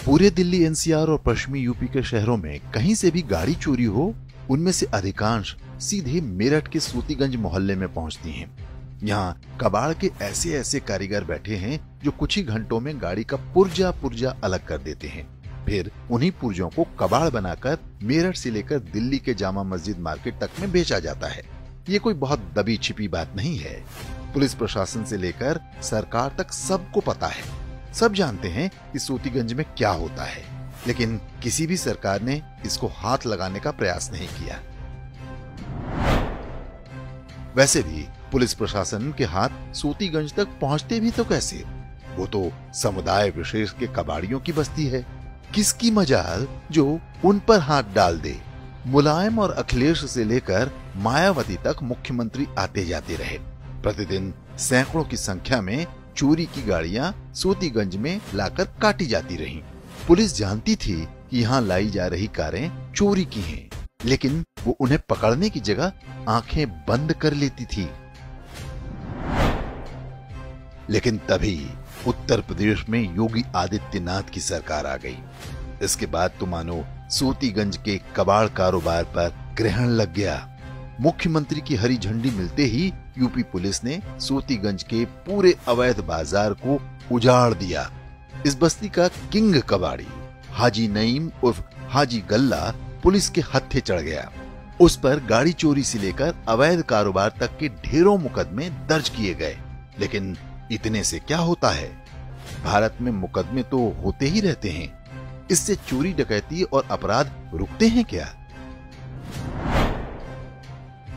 पूरे दिल्ली एनसीआर और पश्चिमी यूपी के शहरों में कहीं से भी गाड़ी चोरी हो, उनमें से अधिकांश सीधे मेरठ के सूतीगंज मोहल्ले में पहुंचती हैं। यहाँ कबाड़ के ऐसे ऐसे कारीगर बैठे हैं जो कुछ ही घंटों में गाड़ी का पुर्जा पुर्जा अलग कर देते हैं। फिर उन्हीं पुर्जों को कबाड़ बनाकर मेरठ से लेकर दिल्ली के जामा मस्जिद मार्केट तक में बेचा जाता है। ये कोई बहुत दबी छिपी बात नहीं है। पुलिस प्रशासन से लेकर सरकार तक सबको पता है। सब जानते हैं कि सूतीगंज में क्या होता है, लेकिन किसी भी सरकार ने इसको हाथ लगाने का प्रयास नहीं किया। वैसे भी पुलिस प्रशासन के हाथ सूतीगंज तक पहुंचते भी तो कैसे? वो तो समुदाय विशेष के कबाड़ियों की बस्ती है। किसकी मजाल जो उन पर हाथ डाल दे। मुलायम और अखिलेश से लेकर मायावती तक मुख्यमंत्री आते जाते रहे। प्रतिदिन सैकड़ों की संख्या में चोरी की गाड़ियां सूतीगंज में लाकर काटी जाती रहीं। पुलिस जानती थी कि यहाँ लाई जा रही कारें चोरी की हैं, लेकिन वो उन्हें पकड़ने की जगह आंखें बंद कर लेती थी। लेकिन तभी उत्तर प्रदेश में योगी आदित्यनाथ की सरकार आ गई। इसके बाद तो मानो सूतीगंज के कबाड़ कारोबार पर ग्रहण लग गया। मुख्यमंत्री की हरी झंडी मिलते ही यूपी पुलिस ने सूतीगंज के पूरे अवैध बाजार को उजाड़ दिया। इस बस्ती का किंग कबाड़ी हाजी नईम उर्फ हाजी गल्ला पुलिस के हत्थे चढ़ गया। उस पर गाड़ी चोरी से लेकर अवैध कारोबार तक के ढेरों मुकदमे दर्ज किए गए। लेकिन इतने से क्या होता है? भारत में मुकदमे तो होते ही रहते हैं। इससे चोरी डकैती और अपराध रुकते हैं क्या?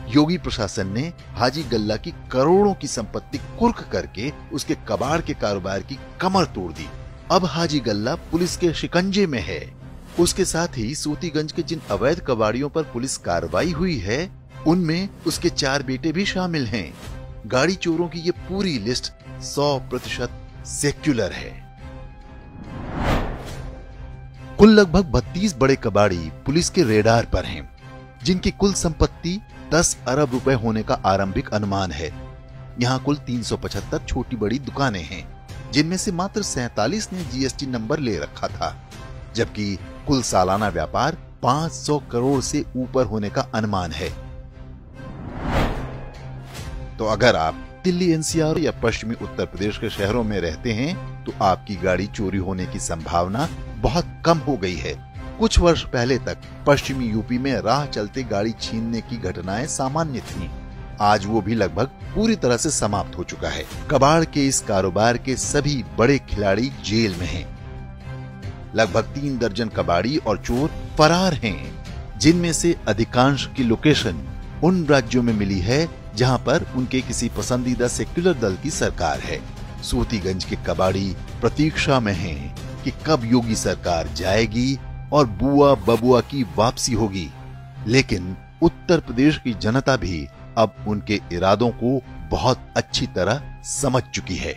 योगी प्रशासन ने हाजी गल्ला की करोड़ों की संपत्ति कुर्क करके उसके कबाड़ के कारोबार की कमर तोड़ दी। अब हाजी गल्ला पुलिस के शिकंजे में है। उसके साथ ही सूतीगंज के जिन अवैध कबाड़ियों पर पुलिस कार्रवाई हुई है, उनमें उसके 4 बेटे भी शामिल हैं। गाड़ी चोरों की ये पूरी लिस्ट 100% सेक्युलर है। कुल लगभग 32 बड़े कबाड़ी पुलिस के रेडार पर हैं, जिनकी कुल संपत्ति 10 अरब रुपए होने का आरंभिक अनुमान है। यहाँ कुल 375 छोटी बड़ी दुकानें हैं, जिनमें से मात्र 47 ने जीएसटी नंबर ले रखा था, जबकि कुल सालाना व्यापार 500 करोड़ से ऊपर होने का अनुमान है। तो अगर आप दिल्ली एनसीआर या पश्चिमी उत्तर प्रदेश के शहरों में रहते हैं, तो आपकी गाड़ी चोरी होने की संभावना बहुत कम हो गई है। कुछ वर्ष पहले तक पश्चिमी यूपी में राह चलते गाड़ी छीनने की घटनाएं सामान्य थीं। आज वो भी लगभग पूरी तरह से समाप्त हो चुका है। कबाड़ के इस कारोबार के सभी बड़े खिलाड़ी जेल में हैं। लगभग 3 दर्जन कबाड़ी और चोर फरार हैं, जिनमें से अधिकांश की लोकेशन उन राज्यों में मिली है जहां पर उनके किसी पसंदीदा सेक्युलर दल की सरकार है। सूतीगंज के कबाड़ी प्रतीक्षा में हैं कि कब योगी सरकार जाएगी और बुआ बबुआ की वापसी होगी। लेकिन उत्तर प्रदेश की जनता भी अब उनके इरादों को बहुत अच्छी तरह समझ चुकी है।